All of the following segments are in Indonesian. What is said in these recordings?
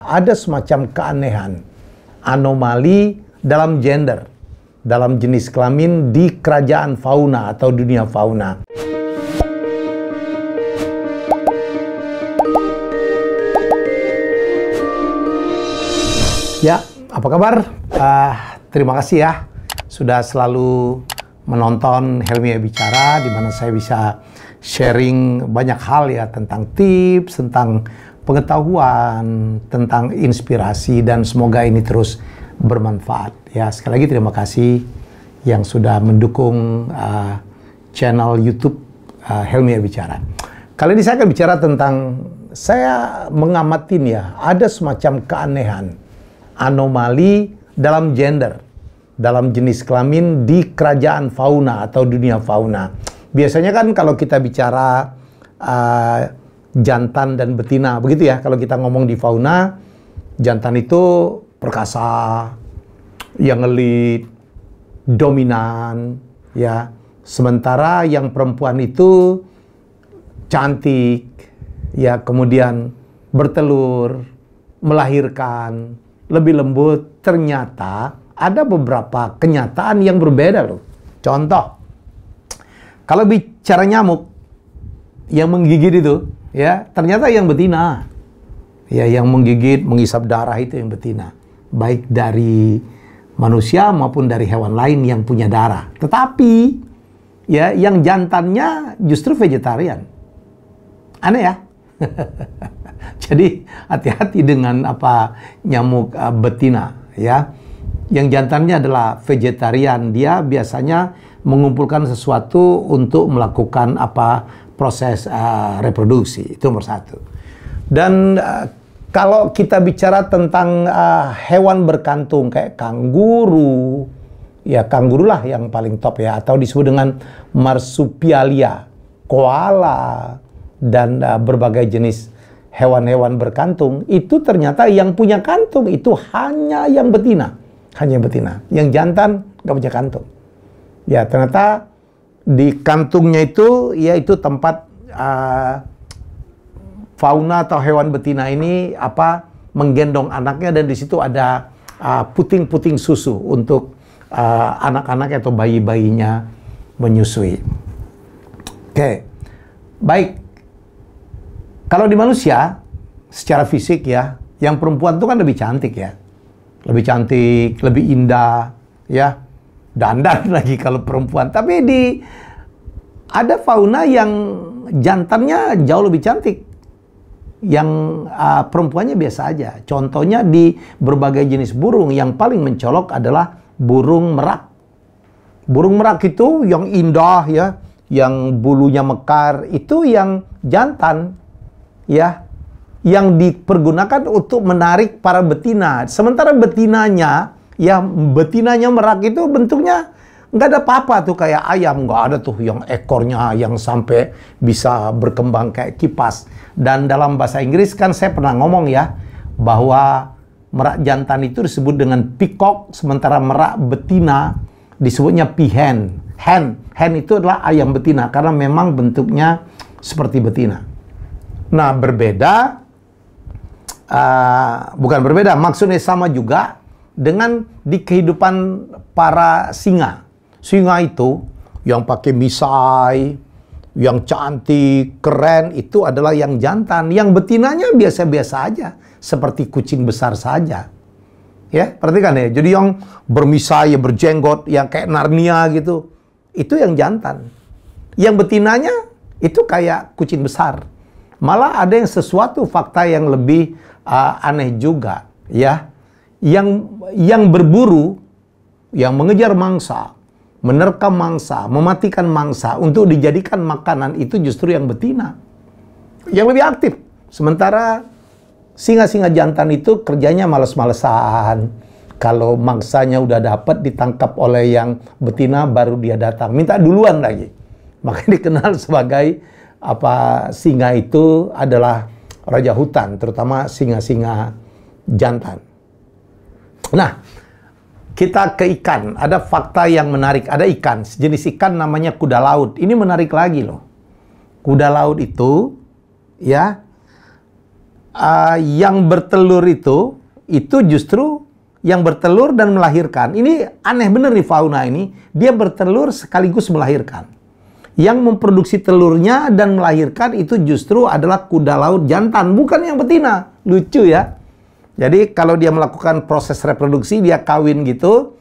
Ada semacam keanehan, anomali dalam gender, dalam jenis kelamin di kerajaan fauna atau dunia fauna. Ya, apa kabar? Terima kasih ya sudah selalu menonton Helmi Bicara, di mana saya bisa sharing banyak hal ya tentang tips, tentang pengetahuan, tentang inspirasi, dan semoga ini terus bermanfaat. Ya, sekali lagi terima kasih yang sudah mendukung channel YouTube Helmi Bicara. Kali ini saya akan bicara tentang, saya mengamatin ya, ada semacam keanehan, anomali dalam gender, dalam jenis kelamin di kerajaan fauna atau dunia fauna. Biasanya kan kalau kita bicara jantan dan betina, begitu ya. Kalau kita ngomong di fauna, jantan itu perkasa, yang ngelit, dominan, ya. Sementara yang perempuan itu cantik, ya, kemudian bertelur, melahirkan, lebih lembut. Ternyata ada beberapa kenyataan yang berbeda loh. Contoh, kalau bicara nyamuk yang menggigit itu, ya, ternyata yang betina. Ya, yang menggigit, menghisap darah itu yang betina. Baik dari manusia maupun dari hewan lain yang punya darah. Tetapi, ya, yang jantannya justru vegetarian. Aneh ya? Jadi, hati-hati dengan nyamuk betina, ya. Yang jantannya adalah vegetarian. Dia biasanya mengumpulkan sesuatu untuk melakukan proses reproduksi. Itu nomor satu. Dan kalau kita bicara tentang hewan berkantung kayak kanguru, ya kanguru lah yang paling top ya, atau disebut dengan marsupialia, koala, dan berbagai jenis hewan-hewan berkantung, itu ternyata yang punya kantung itu hanya yang betina. Hanya yang betina. Yang jantan nggak punya kantung. Ya, ternyata di kantungnya itu, yaitu tempat fauna atau hewan betina ini menggendong anaknya, dan di situ ada puting-puting susu untuk anak-anaknya atau bayi-bayinya menyusui. Oke, baik. Kalau di manusia, secara fisik ya, yang perempuan itu kan lebih cantik ya, lebih cantik, lebih indah, ya. Dandan lagi kalau perempuan. Tapi ada fauna yang jantannya jauh lebih cantik, yang perempuannya biasa aja. Contohnya di berbagai jenis burung, yang paling mencolok adalah burung merak. Burung merak itu yang indah ya, yang bulunya mekar, itu yang jantan, ya, yang dipergunakan untuk menarik para betina. Sementara betinanya merak itu bentuknya nggak ada apa-apa tuh, kayak ayam. Nggak ada tuh yang ekornya yang sampai bisa berkembang kayak kipas. Dan dalam bahasa Inggris kan saya pernah ngomong ya, bahwa merak jantan itu disebut dengan peacock, sementara merak betina disebutnya peahen. Hen itu adalah ayam betina, karena memang bentuknya seperti betina. Nah, bukan berbeda, maksudnya sama juga dengan di kehidupan para singa. Singa itu yang pakai misai, yang cantik, keren, itu adalah yang jantan. Yang betinanya biasa-biasa aja, seperti kucing besar saja. Ya, perhatikan ya. Jadi yang bermisai, berjenggot, yang kayak Narnia gitu, itu yang jantan. Yang betinanya itu kayak kucing besar. Malah ada yang sesuatu fakta yang lebih aneh juga, ya. Yang berburu, yang mengejar mangsa, menerkam mangsa, mematikan mangsa untuk dijadikan makanan, itu justru yang betina, yang lebih aktif. Sementara singa-singa jantan itu kerjanya males-malesan. Kalau mangsanya udah dapat, ditangkap oleh yang betina, baru dia datang, minta duluan lagi. Makanya dikenal sebagai singa itu adalah raja hutan, terutama singa-singa jantan. Nah, kita ke ikan. Ada fakta yang menarik. Ada ikan, sejenis ikan namanya kuda laut. Ini menarik lagi loh. Kuda laut itu, ya, yang bertelur itu justru yang bertelur dan melahirkan. Ini aneh bener nih fauna ini. Dia bertelur sekaligus melahirkan. Yang memproduksi telurnya dan melahirkan itu justru adalah kuda laut jantan, bukan yang betina. Lucu ya. Jadi kalau dia melakukan proses reproduksi, dia kawin gitu,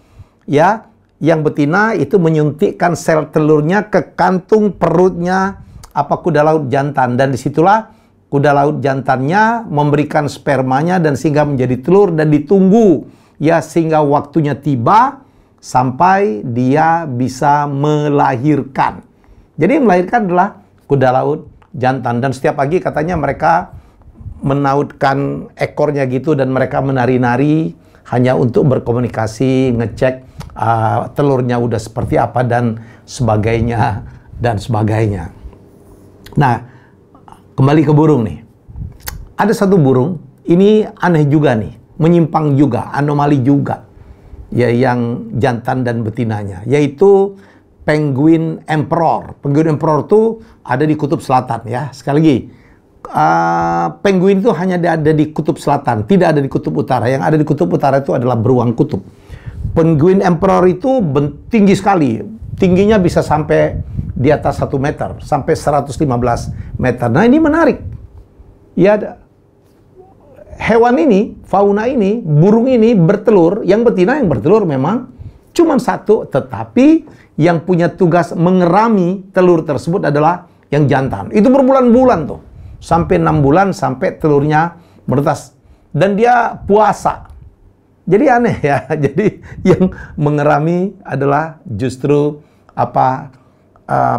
ya. Yang betina itu menyuntikkan sel telurnya ke kantung perutnya kuda laut jantan, dan disitulah kuda laut jantannya memberikan spermanya dan sehingga menjadi telur dan ditunggu ya sehingga waktunya tiba sampai dia bisa melahirkan. Jadi yang melahirkan adalah kuda laut jantan, dan setiap pagi katanya mereka menautkan ekornya gitu dan mereka menari-nari hanya untuk berkomunikasi, ngecek telurnya udah seperti apa dan sebagainya dan sebagainya. Nah, kembali ke burung nih. Ada satu burung, ini aneh juga nih, menyimpang juga, anomali juga. Ya, yang jantan dan betinanya, yaitu penguin emperor. Penguin emperor itu ada di kutub selatan ya. Sekali lagi, penguin itu hanya ada di kutub selatan, tidak ada di kutub utara. Yang ada di kutub utara itu adalah beruang kutub. Penguin emperor itu tinggi sekali. Tingginya bisa sampai di atas 1 meter, sampai 115 meter. Nah, ini menarik. Ya, hewan ini, fauna ini, burung ini bertelur. Yang betina yang bertelur memang cuma satu, tetapi yang punya tugas mengerami telur tersebut adalah yang jantan. Itu berbulan-bulan tuh. Sampai 6 bulan, sampai telurnya menetas. Dan dia puasa. Jadi aneh ya. Jadi yang mengerami adalah justru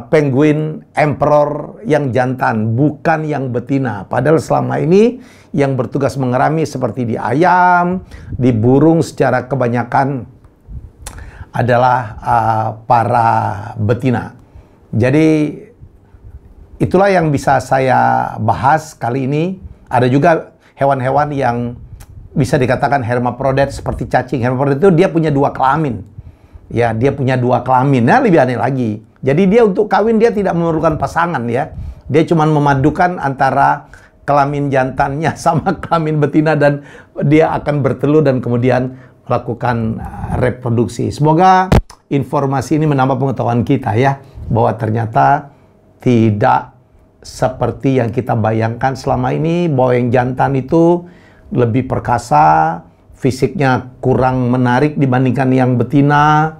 penguin emperor yang jantan, bukan yang betina. Padahal selama ini yang bertugas mengerami seperti di ayam, di burung secara kebanyakan adalah para betina. Jadi itulah yang bisa saya bahas kali ini. Ada juga hewan-hewan yang bisa dikatakan hermaprodit seperti cacing. Hermaprodit itu dia punya 2 kelamin. Ya, dia punya 2 kelamin. Nah, lebih aneh lagi. Jadi dia untuk kawin dia tidak memerlukan pasangan ya. Dia cuma memadukan antara kelamin jantannya sama kelamin betina dan dia akan bertelur dan kemudian melakukan reproduksi. Semoga informasi ini menambah pengetahuan kita ya, bahwa ternyata tidak seperti yang kita bayangkan selama ini, bahwa yang jantan itu lebih perkasa, fisiknya kurang menarik dibandingkan yang betina,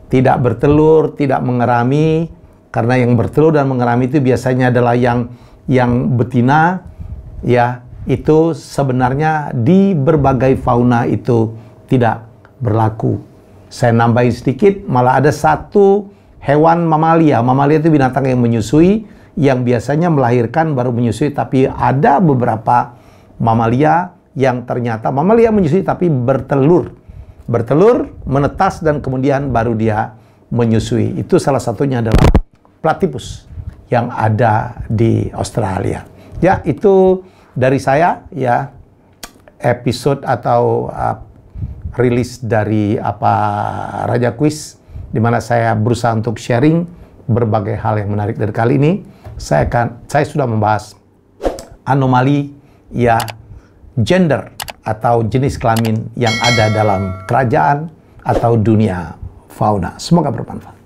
tidak bertelur, tidak mengerami, karena yang bertelur dan mengerami itu biasanya adalah yang betina, ya, itu sebenarnya di berbagai fauna itu tidak berlaku. Saya nambahin sedikit, malah ada satu hewan mamalia. Mamalia itu binatang yang menyusui, yang biasanya melahirkan baru menyusui, tapi ada beberapa mamalia yang ternyata mamalia menyusui tapi bertelur. Bertelur, menetas, dan kemudian baru dia menyusui. Itu salah satunya adalah platypus yang ada di Australia. Ya, itu dari saya ya, episode atau rilis dari Raja Quiz, di mana saya berusaha untuk sharing berbagai hal yang menarik. Dari kali ini saya sudah membahas anomali ya, gender atau jenis kelamin yang ada dalam kerajaan atau dunia fauna. Semoga bermanfaat.